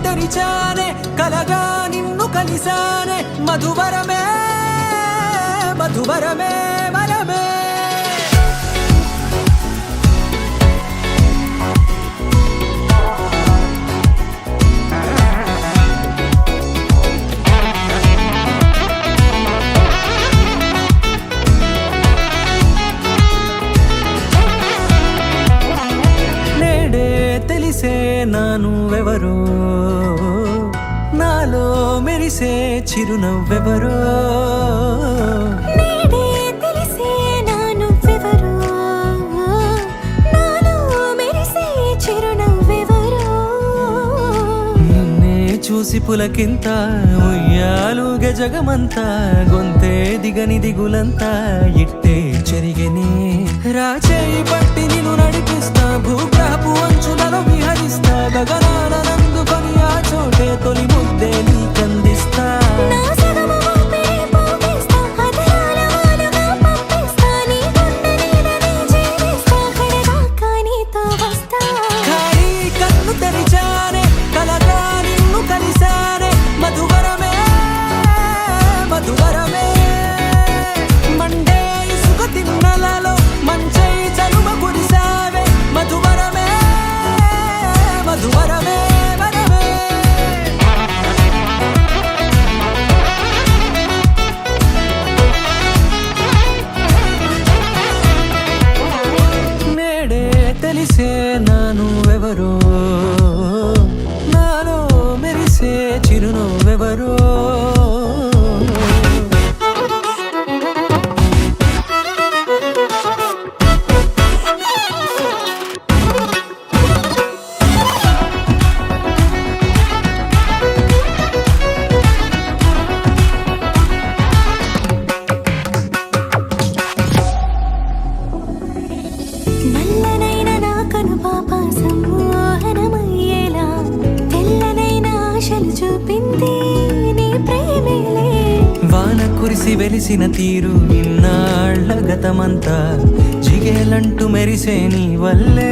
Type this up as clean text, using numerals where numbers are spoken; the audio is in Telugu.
తెరిచానే కలగా నిన్ను కలిసానే మధువరమే మధువరమే వరమే తెలిసే నానువెవరో నాలో మెరిసే చిరునవ్వెవరో తెలిసే నానువెవరో నాలో మెరిసే చిరునవ్వెవరో నిన్నే చూసి పులకింత ఉయ్యాలుగ జగమంతా గొంతే దిగని దిగులంతా ఇట్టే చెరిగనే రాచేయి పట్టి నిన్ను నడిపిస్తా భూగ్రహపు అంచులలో విహరిస్తా గగనాల నందుకొని ఆ చోటే తొలి ముద్దే నీకందిస్తా ఖాళీ కన్ను తెరిచానే కలగా నిన్ను కలిసానే మధువరమే మధువరమే మండే ఇసుక తిన్నలలో మంచై చలుమ కురిసావే మధువరమే మధువరమే వరమే నేడే తెలిసే నానువెవరో నాలో మెరిసే చిరునవ్వెవరో నల్లనైన నా కనుపాప సమ్మోహనమయ్యేలా తెల్లనైన ఆశలు చూపింది నీ ప్రేమేలే వాన కురిసి వెలిసిన తీరు ఇన్నాళ్ల గతమంతా జిగేలంటూ మెరిసే నీ వల్లే